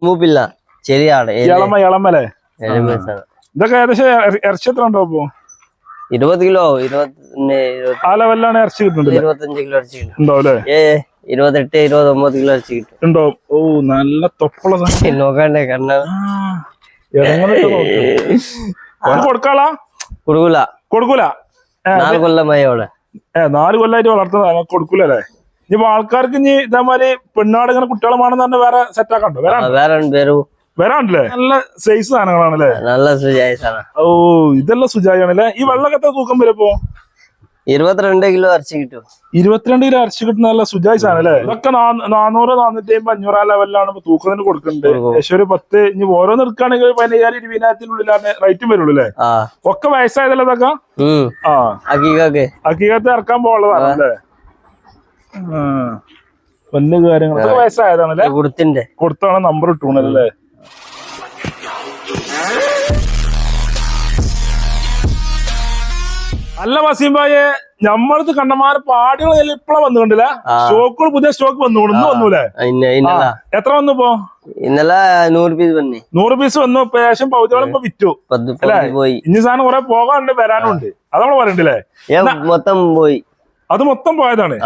മൂപ്പില്ല ചെറിയാണ് ഇളമല്ലേ ഇതൊക്കെ ഏകദേശം ഇറച്ചി എത്ര ഉണ്ടോ ഇപ്പൊ 20 കിലോ ആ ലെവലിലാണ് ഇറച്ചി കിട്ടുന്നുണ്ട് 25 കിലോ ഇറച്ചി ഉണ്ടോ അല്ലേ 28 29 കിലോ ഇറച്ചി കിട്ടും ഉണ്ടോ ഓ നല്ല തൊപ്പുള്ള നോക്കണ്ടേ കണ്ണ കൊടുക്കാളാ കൊടുക്കൂല 4 കൊല്ലമായി അവിടെ 4 കൊല്ലമായിട്ട് വളർത്തുന്ന കൊടുക്കൂലേ ഇനിയിപ്പോ ആൾക്കാർക്ക് ഇനി ഇതേമാതിരി പെണ്ണാട് ഇങ്ങനെ കുട്ടികളാണെന്ന് തന്നെ വേറെ സെറ്റ് ആക്കണ്ടോ വരാണ്ടല്ലേ നല്ല സൈസ് സാധനങ്ങളാണല്ലേ നല്ല സുജായ സാധനം ഓ ഇതെല്ലാം സുജായാണല്ലേ ഈ വെള്ളക്കത്തെ തൂക്കം വരപ്പോ 22 കിലോ ഇറച്ചി കിട്ടും 22 കിലോ ഇറച്ചി കിട്ടുന്ന നല്ല സുജായ് സാധനം അല്ലേ ഇതൊക്കെ 400 450 500 ആ ലെവലിലാണ് ഇപ്പൊ തൂക്കത്തിന് കൊടുക്കുന്നുണ്ട് ഏകദേശം ഒരു 10 ഇനി ഓരോന്ന് എടുക്കുകയാണെങ്കിൽ 15,000 20,000 റേറ്റും വരുള്ളൂ അല്ലേ ഒക്കെ വയസ്സായതല്ലേ ഇതൊക്കെ അക്കീകത്ത് ഇറക്കാൻ പോകാനുള്ളതാണ് അല്ലേ പൊന്ന് കാര്യങ്ങൾ വയസ്സായതാണല്ലേ കൊടുത്താണ് നമ്പർ ഇട്ടൂണല്ലേ അല്ല വസീംബായെ നമ്മളത് കണ്ടമാര് പാടികൾ ഇപ്പഴാ വന്നുകൊണ്ടില്ല സ്റ്റോക്കുകൾ പുതിയ സ്റ്റോക്ക് വന്നൂലേ എത്ര വന്നു ഇപ്പോ ഇന്നലെ 100 പീസ് വന്നു ഏകദേശം പൗതിയോളം ഇപ്പൊ വിറ്റു അല്ലെ ഇനി സാധനം കുറെ പോകാനുണ്ട് വരാനുണ്ട് അത് നമ്മള് പറയണ്ടല്ലേ മൊത്തം പോയി അത് മൊത്തം പോയതാണ്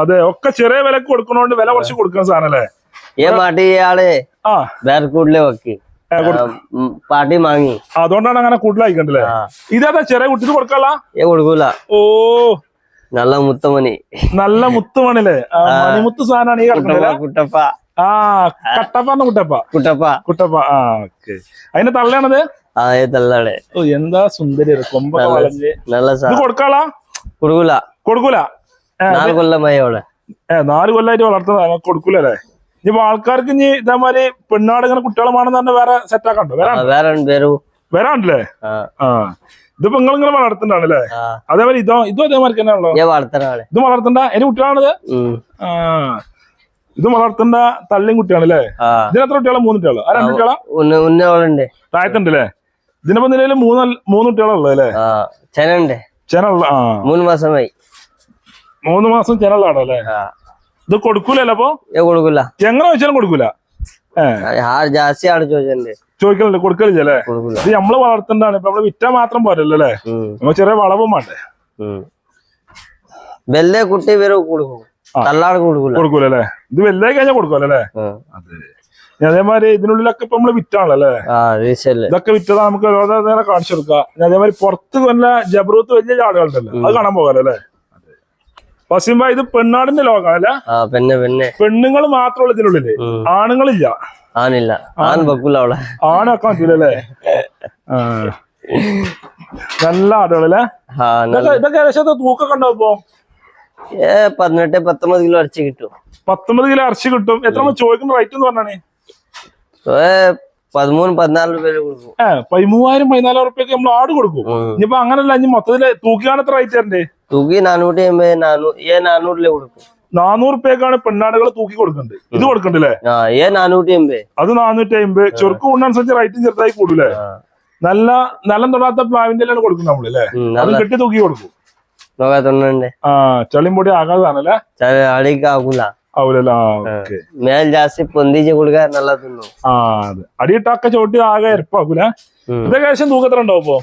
അതെ ഒക്കെ ചെറിയ വിലക്ക് കൊടുക്കണോണ്ട് വില കുറച്ച് കൊടുക്കുന്ന സാധനം അല്ലേ പാട്ടി വാങ്ങി അതുകൊണ്ടാണ് അങ്ങനെ കൂടുതലായിക്കണ്ടല്ലേ ഇതേതാ ചെറിയ കുട്ടിക്ക് കൊടുക്കൂല ഓ നല്ല മുത്തുമണില്ലേ മണിമുത്ത് സാധനമാണ് ഈ കുട്ടപ്പ കട്ടപ്പ കുട്ടപ്പ ഓക്കെ അതിന്റെ തള്ളയാണത് തള്ളാടെ ഓ എന്താ സുന്ദരി കൊമ്പ വളഞ്ഞ് നല്ല കൊടുക്കാളാ കൊടുക്കൂല 4 കൊല്ലമായി അവിടെ 4 കൊല്ലമായിട്ട് വളർത്തുന്ന കൊടുക്കൂലേ ഇനിയിപ്പോ ആൾക്കാർക്ക് ഇനി ഇതേമാതിരി പെണ്ണാട് ഇങ്ങനെ കുട്ടികളാണെന്ന് തന്നെ വേറെ സെറ്റ് ആക്കണ്ടോ വരാണ്ടല്ലേ ഇതിപ്പോ നിങ്ങളിങ്ങനെ വളർത്തുന്നതാണല്ലേ അതേപോലെ ഇതും അതേമാതിരി തന്നെയാണല്ലോ ഇത് വളർത്തണ്ട അതിന് കുട്ടികളാണിത് ഇത് വളർത്തേണ്ട തള്ളിയും കുട്ടിയാണല്ലേ ഇതിനെത്ര കുട്ടികളാ 3 കുട്ടികളോ 2 കുട്ടികളാ താഴത്തുണ്ടല്ലേ ഇതിനിപ്പോ നിലവിൽ 3 കുട്ടികളുള്ളത് അല്ലേ ചെനുള്ള 3 മാസമായി 3 മാസം ചെനലാണല്ലേ ഇത് കൊടുക്കൂലല്ലോ അപ്പൊ കൊടുക്കൂല എങ്ങനെ വെച്ചാലും കൊടുക്കൂല ചോദിക്കലുണ്ട് കൊടുക്കലില്ലേ ഇത് നമ്മള് വളർത്തേണ്ടതാണ് ഇപ്പൊ നമ്മള് വിറ്റാ മാത്രം പോരല്ലോ അല്ലേ നമ്മൾ ചെറിയ വളവും വേണ്ടേ വെല്ലേ കുട്ടി കൊടുക്കൂലല്ലേ ഇത് വെല്ലേ കഴിഞ്ഞാൽ കൊടുക്കുമല്ലേ അതെ അതേമാതിരി ഇതിനുള്ളിലൊക്കെ ഇപ്പൊ നമ്മള് വിറ്റാണല്ലേ ഇതൊക്കെ വിറ്റതാ നമുക്ക് നേരെ കാണിച്ചു കൊടുക്കാം അതേമാതിരി പുറത്ത് വല്ല ജബറൂത്ത് വലിയ ചാടുകളുണ്ടല്ലോ അത് കാണാൻ പോകാലോ വസീംബ ഇത് പെണ്ണാടിന്റെ ലോകമല്ലേ പെണ്ണുങ്ങൾ മാത്രമുള്ള ഇതിനുള്ളില് ആണുങ്ങളില്ല ആണാക്കാൻ പറ്റൂലല്ലേ നല്ല ആടുകളല്ലേ ഇതൊക്കെ ഏകദേശം തൂക്കൊക്കെ ഉണ്ടാവും ഇപ്പൊ 18-19 കിലോ ഇറച്ചി കിട്ടും 19 കിലോ ഇറച്ചി കിട്ടും എത്ര ചോദിക്കുന്ന റേറ്റ് എന്ന് പറഞ്ഞാണ് 13-14 രൂപ കൊടുക്കും 13,000-14,000 റുപ്യക്ക് നമ്മൾ ആട് കൊടുക്കും ഇനിയിപ്പോ അങ്ങനല്ല ഇനി മൊത്തത്തില് തൂക്കിയാണ് എത്ര റേറ്റ് തരണ്ടേ തൂക്കി 480 കൊടുക്കും 400 റുപ്യക്കാണ് പെണ്ണാടുകൾ തൂക്കി കൊടുക്കുന്നുണ്ട് ഇത് കൊടുക്കണ്ടല്ലേ 480 അത് 450 ചെറുക്ക് കൊണ്ടനുസരിച്ച് റേറ്റും ചെറുതായി കൂടൂലേ നല്ല നിലം തൊടാത്ത പ്ലാവിന്റെ എല്ലാം കൊടുക്കും നമ്മളല്ലേ അത് കെട്ടി തൂക്കി കൊടുക്കും ചളിയും പൊടി ആകാതാണല്ലേ അടിയിട്ടാക്ക ചോട്ടി ആകെ എരപ്പാക്കൂല ഇതൊക്കെ ഏകദേശം തൂക്കത്ര ഉണ്ടാവും ഇപ്പൊ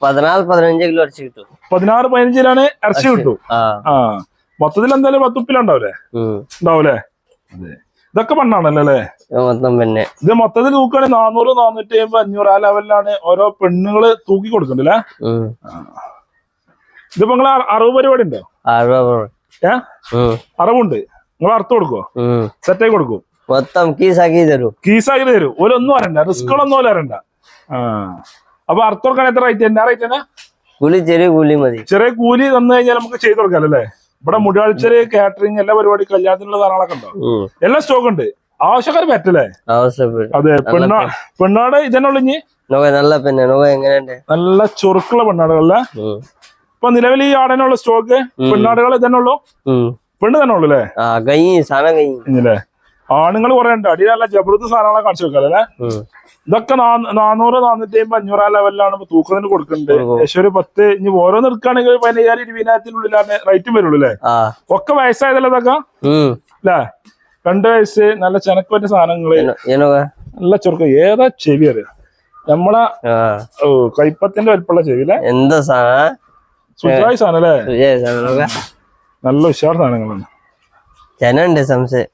14-15 കിലോ ഇറച്ചി കിട്ടും 16-15 ഇറച്ചി കിട്ടും മൊത്തത്തിൽ എന്തായാലും 10 ഉപ്പിലുണ്ടാവൂലേ ഉണ്ടാവൂലേ ഇതൊക്കെ പെണ്ണാണല്ലേ ഇത് മൊത്തത്തിൽ തൂക്കുകയാണെങ്കിൽ 400-450-500 ആ ലെവലിലാണ് ഓരോ പെണ്ണുങ്ങള് തൂക്കി കൊടുക്കണ്ടല്ലേ ഇതിപ്പോ നിങ്ങള് 60 പരിപാടി ഉണ്ടോ അറവുണ്ട് നിങ്ങൾ അറുത്ത് കൊടുക്കോ സെറ്റായി കൊടുക്കും മൊത്തം കീസാക്കി തരും ഓരൊന്നും അറിയണ്ട റിസ്കുകളൊന്നും ഓല അറിയണ്ട അപ്പൊ അറുത്ത് കൊടുക്കാൻ എത്ര റേറ്റ് എന്നാ റേറ്റ് തന്നെ ചെറിയ കൂലി തന്നു കഴിഞ്ഞാൽ നമുക്ക് ചെയ്ത് കൊടുക്കാല്ലേ ഇവിടെ മുടിയാഴ്ചല് കാറ്ററിംഗ് എല്ലാ പരിപാടി കല്യാണത്തിനുള്ള സാധനങ്ങളൊക്കെ ഉണ്ടോ എല്ലാം സ്റ്റോക്ക് ഉണ്ട് ആവശ്യക്കാർ പറ്റല്ലേ അതെ പെണ്ണാട് ഇതന്നെ ഇനി നല്ല ചൊറുക്കുള്ള പെണ്ണാടുകളല്ലേ ഇപ്പൊ നിലവിൽ ഈ ആടനുള്ള സ്റ്റോക്ക് പെണ്ണാടുകൾ ഇതന്നെ ഉള്ളു പെണ്ണ് തന്നെ ഉള്ളു അല്ലേ ആണുങ്ങൾ കുറെ ഉണ്ട് അടി നല്ല ജബർദസ്ത് സാധനങ്ങളെ കാണിച്ചു വെക്കാല്ലേ ഇതൊക്കെ 400-450-500 ആ ലെവലിലാണ് ഇപ്പൊ തൂക്കത്തിന് കൊടുക്കുന്നുണ്ട് ഏകദേശം ഒരു 10 ഇനി ഓരോന്ന് എടുക്കുകയാണെങ്കിൽ 15,000-20,000 റേറ്റും വരുള്ളൂ അല്ലേ ഒക്കെ വയസ്സായതല്ലേ ഇതൊക്കെ അല്ലേ 2 വയസ്സ് നല്ല ചെനക്ക് പറ്റിയ സാധനങ്ങള് ಏನವ നല്ല ചെറുക്കം ഏതാ ചെവി അറിയാം നമ്മളെ കൈപ്പത്തിന്റെ വലിപ്പമുള്ള ചെവിയിലെ എന്താ സാധനം സുജായി സാധനം അല്ലേ സുജയ് സാധനം നല്ല ഉഷാർ സാധനങ്ങളാണ് ചെനുണ്ട് സംശയം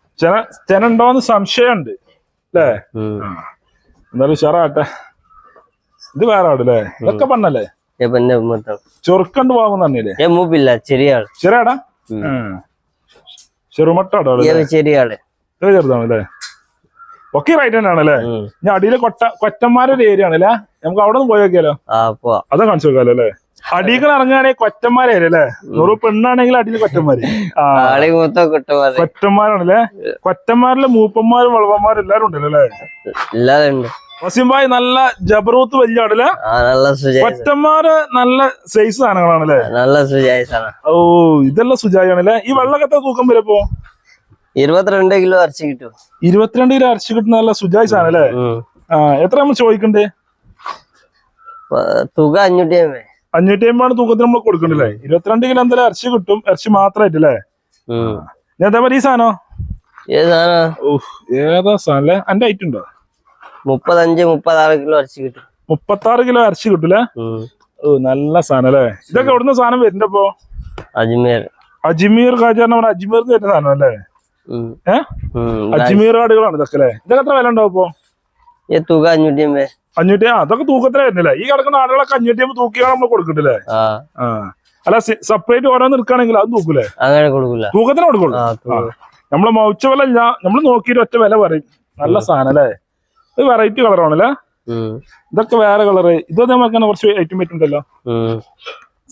ചെന ഉണ്ടോന്ന് സംശയമുണ്ട് അല്ലേ എന്തായാലും ഉഷാറാട്ടെ ഇത് വേറെ ആടല്ലേ ഇതൊക്കെ പണ്ണല്ലേ ചൊറുക്കണ്ട് വാങ്ങുന്ന തന്നെയല്ലേ മൂപ്പില്ല ചെറിയാള് ചെറിയാടാ ചെറുമട്ടാടോ ചെറിയാള് ചെറുതാണല്ലേ ഒക്കെ റൈറ്റ് തന്നെയാണല്ലേ ഞാൻ അടിയിലെ കൊറ്റന്മാരൊരു ഏരിയ ആണല്ലേ നമുക്ക് അവിടെ നിന്ന് പോയി നോക്കിയാലോ അതാ കാണിച്ചു നോക്കാലോ അല്ലേ അടികൾ ഇറങ്ങുകയാണെങ്കിൽ കൊറ്റന്മാരെ അല്ലേ 100 പെണ്ണാണെങ്കിൽ അടിയിൽ കൊറ്റന്മാര് കൊറ്റന്മാരാണല്ലേ കൊറ്റന്മാരിലെ മൂപ്പന്മാരും വളവന്മാരും എല്ലാരും ഉണ്ടല്ലോ അല്ലേ വസീം ഭായ് നല്ല ജബറൂത്ത് വലിയ ആടല്ലേ കൊറ്റന്മാര് നല്ല സൈസ് സാധനങ്ങളാണല്ലേ ഓ ഇതെല്ലാം സുജായി ആണല്ലേ ഈ വെള്ളക്കത്തെ തൂക്കം വരപ്പോ 22 കിലോ ഇറച്ചി കിട്ടും 22 കിലോ ഇറച്ചി കിട്ടുന്ന നല്ല സുജായി സാധനം അല്ലേ എത്ര നമ്മൾ ചോദിക്കണ്ടേ തുക 550 തൂക്കത്തിന് നമ്മൾ കൊടുക്കണ്ടല്ലേ 22 കിലോ എന്തായാലും ഇറച്ചി കിട്ടും ഇറച്ചി മാത്രമായിട്ടല്ലേ അതേപോലെ ഈ സാധനോ ഏതാ സാധനം എന്റെ ഐറ്റം ഉണ്ടോ 35-36 കിലോ ഇറച്ചി കിട്ടും 36 കിലോ ഇറച്ചി കിട്ടൂലേ നല്ല സാധനം അല്ലേ ഇതൊക്കെ എവിടുന്ന സാധനം വരുന്നപ്പോ അജ്മീർ ഖാജാന്ന് പറഞ്ഞ അജ്മീർന്ന് വരുന്ന സാധനം അല്ലേ അജ്മീർ ആടുകളാണ് ഇതൊക്കെ അല്ലേ ഇതൊക്കെ എത്ര വില ഉണ്ടാവും ഇപ്പൊ തുക 550 അതൊക്കെ തൂക്കത്തിലേ വരുന്നില്ലേ ഈ കിടക്കുന്ന ആടുകളൊക്കെ 550 തൂക്കിയാണ് നമ്മൾ കൊടുക്കണ്ടല്ലേ അല്ല സെപ്പറേറ്റ് ഓരോന്ന് എടുക്കുകയാണെങ്കിൽ അത് തൂക്കൂലേ അങ്ങനെ കൊടുക്കൂല തൂക്കത്തിന് കൊടുക്കുള്ളൂ നമ്മള് മൗച്ച വില ഇല്ല നമ്മൾ നോക്കിയിട്ട് ഒറ്റ വില പറയും നല്ല സാധനം അല്ലേ ഇത് വെറൈറ്റി കളറാണല്ലേ ഇതൊക്കെ വേറെ കളറ് ഇതൊക്കെ നമുക്ക് കുറച്ച് ഐറ്റം പറ്റുണ്ടല്ലോ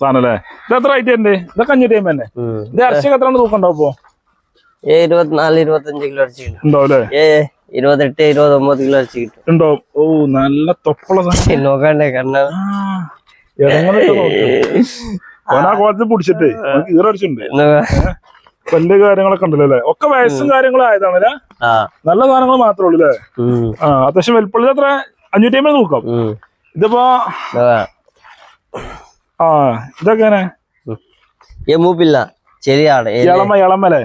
സാധനം അല്ലേ ഇത് എത്ര ഐറ്റം ഉണ്ട് ഇതൊക്കെ 550 തന്നെ ഇത് ഇറച്ചിയൊക്കെ എത്ര തൂക്കണ്ടാവും ഇപ്പൊ 24-25 കിലോ ഇറച്ചി കിട്ടും ഉണ്ടാവും 28-29 കിലോ ഇറച്ചി കിട്ടും ഉണ്ടാവും ഓ നല്ല തൊപ്പുള്ള സാധനം നോക്കണ്ടേ കണ്ണ കോലത്തിൽ പിടിച്ചിട്ടേ ഈറടിച്ചിട്ടുണ്ട് പല്ല് കാര്യങ്ങളൊക്കെ ഉണ്ടല്ലോ അല്ലേ ഒക്കെ വയസ്സും കാര്യങ്ങളും ആയതാണല്ലേ നല്ല സാധനങ്ങൾ മാത്രമേ ഉള്ളൂ അല്ലേ അത്യാവശ്യം വലിപ്പുള്ളത് എത്ര 550 തൂക്കാം ഇതിപ്പോ ഇതൊക്കെ മൂപ്പില്ല ചെറിയാണ് ഇളമല്ലേ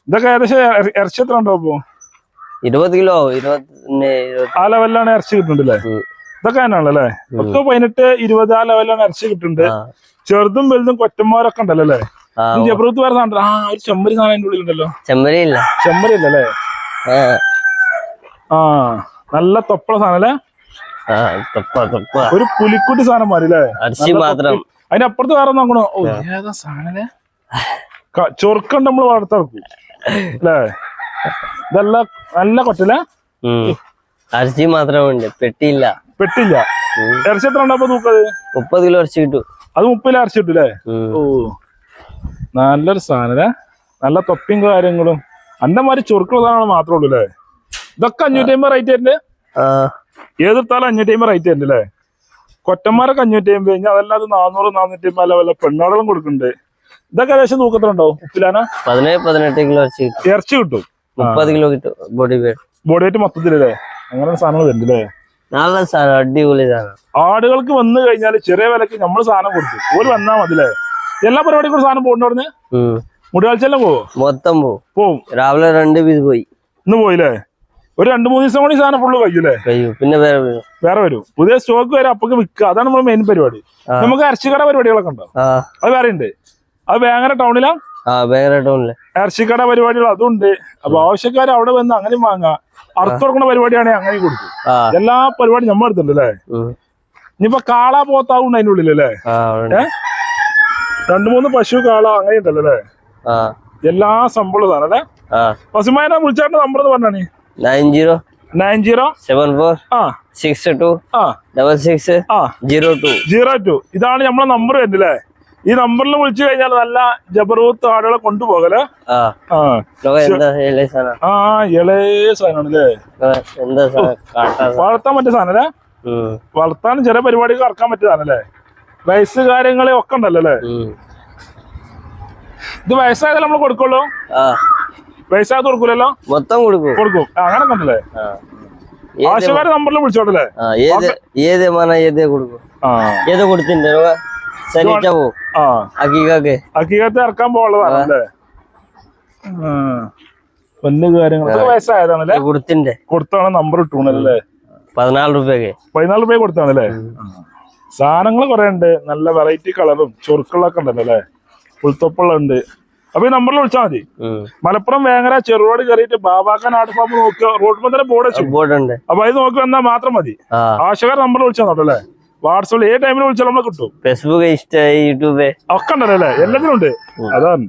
ഇതൊക്കെ ഏകദേശം ഇറച്ചി എത്ര ഉണ്ടാവും ഇപ്പൊ 20 കിലോ ആ ലെവലിലാണ് ഇറച്ചി കിട്ടുന്നുണ്ടല്ലേ ഇതൊക്കെ തന്നെയാണല്ലേ ഒക്കെ 18-20 ആ ലെവലിലാണ് ഇറച്ചി കിട്ടുന്നുണ്ട് ചെറുതും വലുതും കൊറ്റന്മാരൊക്കെ ഉണ്ടല്ലോ അല്ലേ ജബറൂത്ത് വേറെ സാധനം ഒരു ചെമ്മരി സാധനം അതിന്റെ ഉള്ളിലുണ്ടല്ലോ ചെമ്മരി അല്ലേ നല്ല തൊപ്പള സാധനം അല്ലേ ഒരു പുലിക്കുട്ടി സാധനം മാറി അല്ലേ അതിനപ്പുറത്ത് വേറെ നോക്കണോ ഓ ഏതാ സാധനം ചൊറുക്കണ്ട് നമ്മള് വളർത്തിറക്കും അല്ലേ ഇതെല്ലാം നല്ല കൊറ്റല്ലേ ഇറച്ചി മാത്രമേ പെട്ടിയില്ല ഇറച്ചി എത്ര ഉണ്ടാവും തൂക്കത് 30 കിലോ ഇറച്ചി കിട്ടും അത് 30 കിലോ ഇറച്ചി കിട്ടൂലേ ഓ നല്ലൊരു സാധനം നല്ല തൊപ്പിയും കാര്യങ്ങളും അന്നമാതിരി ചൊറുക്കുള്ള സാധനങ്ങൾ മാത്രമേ ഉള്ളൂ അല്ലേ ഇതൊക്കെ 550 റേറ്റ് വരുന്നുണ്ട് ഏതെടുത്താലും 550 റേറ്റ് വരുന്നുണ്ട് അല്ലേ കൊറ്റന്മാരൊക്കെ 550 കഴിഞ്ഞാൽ അതല്ലാതെ 400-450 ലെവലിലെ പെണ്ണാടുകളും കൊടുക്കുന്നുണ്ട് ഇതൊക്കെ ഏകദേശം തൂക്കത്തിലുണ്ടാവും ഉപ്പിലാന 17-18 കിലോ ഇറച്ചി കിട്ടും 30 കിലോ കിട്ടും ബോഡി വെയിറ്റ് മൊത്തത്തിലല്ലേ അങ്ങനെ സാധനങ്ങൾ വരുന്നുണ്ട് നല്ല സാധനം അടിപൊളി സാധനം ആടുകൾക്ക് വന്നു കഴിഞ്ഞാൽ ചെറിയ വിലക്ക് നമ്മൾ സാധനം കൊടുക്കും ഓര് വന്നാ മതില്ലേ എല്ലാ പരിപാടിക്കും സാധനം പോകണ്ട അവിടുന്ന് മുടിയാഴ്ചയെല്ലാം മൊത്തം പോവും രാവിലെ 2 പീസ് പോയി ഇന്ന് പോയില്ലേ ഒരു 2-3 ദിവസം കൂടി സാധനം ഫുള്ള് കഴിയൂലേ പിന്നെ വേറെ വരും പുതിയ സ്റ്റോക്ക് വരെ അപ്പൊക്ക് വിൽക്കുക അതാണ് നമ്മുടെ മെയിൻ പരിപാടി നമുക്ക് ഇറച്ചിക്കട പരിപാടികളൊക്കെ ഉണ്ടോ അത് വേറെ ഉണ്ട് അത് വേങ്ങര ടൗണിലാ ഇറച്ചിക്കട പരിപാടികൾ അതുണ്ട് അപ്പൊ ആവശ്യക്കാർ അവിടെ വന്ന് അങ്ങനെ വാങ്ങാം അറുത്ത് കൊടുക്കുന്ന പരിപാടിയാണെങ്കിൽ അങ്ങനെ കൊടുക്കും എല്ലാ പരിപാടിയും നമ്മൾ എടുത്തിട്ടുണ്ട് അല്ലേ ഇനിയിപ്പൊ കാള പോത്താവുണ്ട് അതിന്റെ ഉള്ളിലല്ലേ 2-3 പശു കാള അങ്ങനെ ഉണ്ടല്ലോ അല്ലേ എല്ലാ സംഭവം സാധനം അല്ലേ വസിമാനെ വിളിച്ചാണ്ട് നമ്പർ പറഞ്ഞാണ് 90-74-62-66-02 ഇതാണ് നമ്മളെ നമ്പർ വരുന്നില്ലേ ഈ നമ്പറിൽ വിളിച്ചു കഴിഞ്ഞാൽ നല്ല ജബറൂത്ത് ആടുകളെ കൊണ്ടുപോകല്ലേ ഇളയ സാധനമാണല്ലേ വളർത്താൻ പറ്റിയ സാധനല്ലേ വളർത്താനും ചെറിയ പരിപാടികൾ ഇറക്കാൻ പറ്റിയ സാധനല്ലേ വയസ്സ് കാര്യങ്ങളെ ഒക്കെ ഉണ്ടല്ലോ അല്ലേ ഇത് വയസ്സായത് നമ്മൾ കൊടുക്കുള്ളൂ വയസ്സായത് കൊടുക്കൂലല്ലോ മൊത്തം കൊടുക്കും അങ്ങനെ കണ്ടല്ലേ ആവശ്യക്കാരെ നമ്പറിൽ വിളിച്ചോട്ടല്ലേ അക്കീകത്ത് ഇറക്കാൻ പോകാനുള്ളതാണല്ലേ പല്ല് കാര്യങ്ങൾ ഇതൊക്കെ വയസ്സായതാണല്ലേ കൊടുത്താണ് നമ്പർ ഇട്ടൂണല്ലേ 14 രൂപയ്ക്ക് 14 രൂപ കൊടുത്താണല്ലേ സാധനങ്ങൾ കുറെ ഉണ്ട് നല്ല വെറൈറ്റി കളറും ചൊറുക്കുകളൊക്കെ ഉണ്ടല്ലോ അല്ലെ പുൽത്തൊപ്പുള്ള ഉണ്ട് അപ്പൊ ഈ നമ്പറിൽ വിളിച്ചാൽ മതി മലപ്പുറം വേങ്ങര ചെറുപാട് കയറിയിട്ട് ബാബാക്കാൻ ആട് ഫാം നോക്കുക റോഡ് തന്നെ ബോർഡ് വെച്ചു അപ്പൊ അത് നോക്കി വന്നാൽ മാത്രം മതി ആശകാർ നമ്പറിൽ വിളിച്ചാൽ നോട്ടല്ലേ വാട്സാപ്പിൽ ഏത് ടൈമിൽ വിളിച്ചാൽ നമ്മളെ കിട്ടും ഫേസ്ബുക്ക് യൂട്യൂബ് ഒക്കെ ഉണ്ടല്ലോ അല്ലേ എല്ലാത്തിനും ഉണ്ട് അതാണ്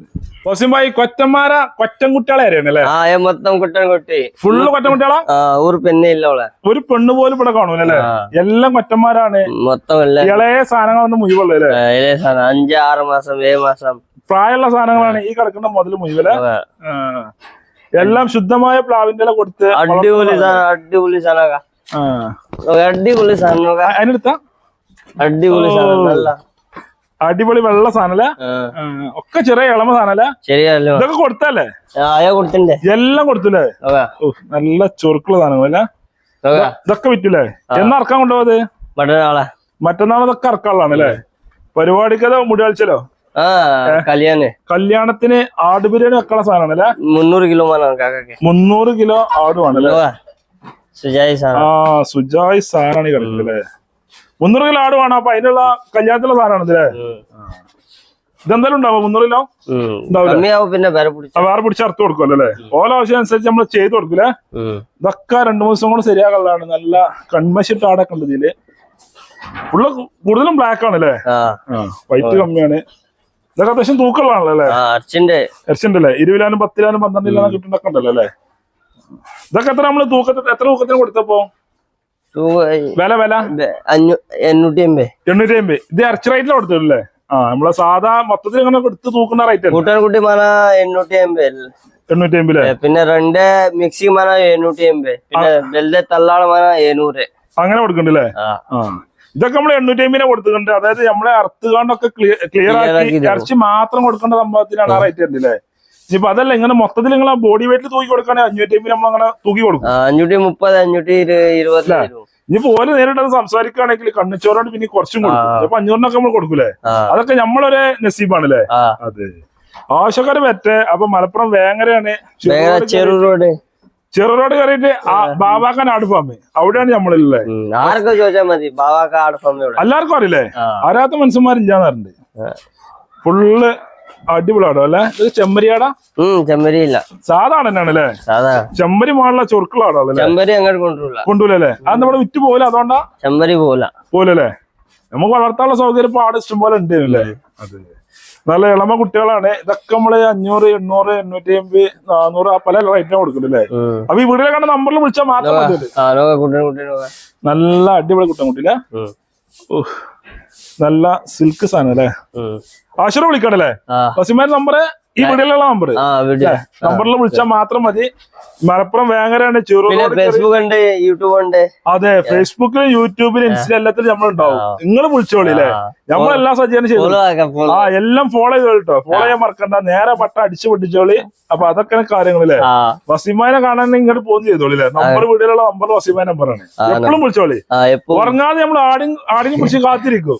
വസീംഭായി കൊറ്റന്മാര കൊറ്റൻകുട്ടികളെ അറിയണല്ലേ മൊത്തം കുട്ടൻകുട്ടി ഫുള്ള് കൊറ്റൻകുട്ടികളാ ഒരു പെണ്ണില്ല ഒരു പെണ്ണ് പോലും ഇവിടെ കാണൂലല്ലേ എല്ലാം കൊറ്റന്മാരാണ് മൊത്തം ഇളയ സാധനങ്ങളൊന്നും മുഴുവുള്ളൂ 5, 6 മാസം 7 മാസം പ്രായമുള്ള സാധനങ്ങളാണ് ഈ കിടക്കുന്ന മുതൽ മുഴുവല എല്ലാം ശുദ്ധമായ പ്ലാവിന്റെ ഇല കൊടുത്ത് അടിപൊളി സാധനം അടിപൊളി സാധനം അതിനെടുത്ത അടിപൊളി സാധനം അടിപൊളി വെള്ള സാധനല്ലേ ഒക്കെ ചെറിയ ഇളമ സാധനല്ലേ ശരിയല്ലോ ഇതൊക്കെ കൊടുത്തല്ലേ കൊടുത്തില്ലേ എല്ലാം കൊടുത്തില്ലേ നല്ല ചൊറുക്കുള്ള സാധനങ്ങളല്ലേ ഇതൊക്കെ വിറ്റില്ലേ എന്നാ ഇറക്കാൻ കൊണ്ടുപോയത് മറ്റന്നാൾ ഇതൊക്കെ ഇറക്കാനുള്ളതാണ് അല്ലേ പരിപാടിക്കതോ മുടിയാഴ്ചലോ കല്യാണത്തിന് ആട് ബിരിയാണി വെക്കാനുള്ള സാധനമാണല്ലേ 300 കിലോ 300 കിലോ ആടുവാണല്ലേ സുജായ് സാധനമാണ് ഈ കിടക്കുന്നത് 300 കിലോ ആട് വേണം അപ്പൊ അതിനുള്ള കല്യാണത്തിലുള്ള സാധനമാണ് ഇതല്ലേ ഇതെന്തായാലും ഉണ്ടാവും 300 കിലോ പിന്നെ വേറെ പിടിച്ച് അറുത്ത് കൊടുക്കുമല്ലോ അല്ലേ ഓരോ ആവശ്യം അനുസരിച്ച് നമ്മൾ ചെയ്ത് കൊടുക്കൂലേ ഇതൊക്കെ 2-3 ദിവസം കൊണ്ട് ശരിയാകാനുള്ളതാണ് നല്ല കൺമശിട്ട് ആടൊക്കെ ഉണ്ട് ഇതില് ഫുള്ള് കൂടുതലും ബ്ലാക്ക് ആണ് അല്ലേ വൈറ്റ് കമ്മിയാണ് ഇതൊക്കെ അത്യാവശ്യം തൂക്കമുള്ളതാണല്ലോ അല്ലേ ഇറച്ചിന്റെ അല്ലേ 20 കിലോനും 10 കിലോനും 12 കിലോനും കിട്ടുന്നൊക്കെ ഉണ്ടല്ലോ അല്ലേ ഇതൊക്കെ എത്ര നമ്മള് എത്ര തൂക്കത്തിന് കൊടുത്തപ്പോ വില 850 ഇത് ഇറച്ചി റേറ്റിൽ കൊടുത്തില്ലേ നമ്മളെ സാധാ മൊത്തത്തിൽ ഇങ്ങനെ എടുത്ത് തൂക്കുന്ന റേറ്റ് 850 പിന്നെ 2 മിക്സി 750 പിന്നെ തള്ളാള 700 അങ്ങനെ കൊടുക്കണ്ടല്ലേ ഇതൊക്കെ നമ്മൾ 850 കൊടുത്തിട്ടുണ്ട് അതായത് നമ്മളെ അറുത്തുകാണ്ടൊക്കെ ക്ലിയർ ആക്കി ഇറച്ചി മാത്രം കൊടുക്കേണ്ട സംഭവത്തിനാണ് ആ റേറ്റ് ഉണ്ടല്ലേ ഇനിയിപ്പോ അതല്ല ഇങ്ങനെ മൊത്തത്തിൽ നിങ്ങൾ ബോഡി വെയിറ്റ് തൂക്കി കൊടുക്കുകയാണെങ്കിൽ 550 നമ്മൾ അങ്ങനെ തൂക്കി കൊടുക്കും 530 520 ഇനിയിപ്പോ ഓരോ നേരിട്ട് സംസാരിക്കുകയാണെങ്കിൽ കണ്ണിച്ചോറോണ്ട് പിന്നെ കുറച്ചും കൊടുക്കും ഇപ്പൊ 500 നമ്മൾ കൊടുക്കൂലേ അതൊക്കെ നമ്മളൊരു നസീബാണല്ലേ അതെ ആവശ്യക്കാര് പറ്റേ അപ്പൊ മലപ്പുറം വേങ്ങരയാണ് ചെറുറോഡ് കയറിയിട്ട് ബാബാക്കാൻ ആട് ഫാം അവിടെയാണ് നമ്മളുള്ളത് എല്ലാവർക്കും അറിയില്ലേ അറിയാത്ത മനുഷ്യന്മാരില്ലാന്ന് പറഞ്ഞിട്ട് ഫുള്ള് അടിപൊളിയാടോ അല്ലെ ഇത് ചെമ്മരിയാടാ ചെമ്മരിയില്ല സാധാരണ തന്നെയാണല്ലേ ചെമ്മരി മാളുള്ള ചൊറുക്കുള്ളാടോ കൊണ്ടുപോലല്ലേ അത് നമ്മുടെ വിറ്റ് പോലെ അതുകൊണ്ടാ ചെമ്മരി പോലല്ലേ നമുക്ക് വളർത്താനുള്ള സൗകര്യം ഇപ്പൊ ആട് ഇഷ്ടം പോലെ ഉണ്ട് അല്ലേ അതെ നല്ല ഇളമ കുട്ടികളാണ് ഇതൊക്കെ നമ്മള് 500 800 850 400 പല റേറ്റിനും കൊടുക്കുന്നുണ്ട് അല്ലേ അപ്പൊ ഈ വീട്ടിലെ കണ്ട നമ്പറിൽ വിളിച്ചാൽ മാത്രം മതി നല്ല അടിപൊളി കുട്ടൻകുട്ടിയില്ലേ നല്ല സിൽക്ക് സാധനം അല്ലേ ആശുറ വിളിക്കണല്ലേ വസീമാന്റെ നമ്പർ ഈ വീഡിയോയിലുള്ള നമ്പറിൽ വിളിച്ചാൽ മാത്രം മതി മലപ്പുറം വേങ്ങരയാണ് ഫേസ്ബുക്ക് ഉണ്ട് യൂട്യൂബ് ഉണ്ട് അതെ ഫേസ്ബുക്കിലും യൂട്യൂബിലും ഇൻസ്റ്റ എല്ലാത്തിലും നമ്മളുണ്ടാവും നിങ്ങൾ വിളിച്ചോളില്ലേ നമ്മളെല്ലാം സജ്ജീകരണം ചെയ്തു എല്ലാം ഫോളോ ചെയ്തോ കേട്ടോ ഫോളോ ചെയ്യാൻ മറക്കണ്ട നേരെ പട്ട അടിച്ചു പൊട്ടിച്ചോളി അപ്പൊ അതൊക്കെ കാര്യങ്ങളില്ലേ വസീമാനെ കാണാൻ ഇങ്ങോട്ട് പോന്ന് ചെയ്തോളില്ലേ നമ്പർ വീഡിയോയിലുള്ള നമ്പർ വസീമാൻ നമ്പറാണ് എപ്പോഴും വിളിച്ചോളി ഉറങ്ങാതെ നമ്മൾ ആടിനെ പിടിച്ച് കാത്തിരിക്കും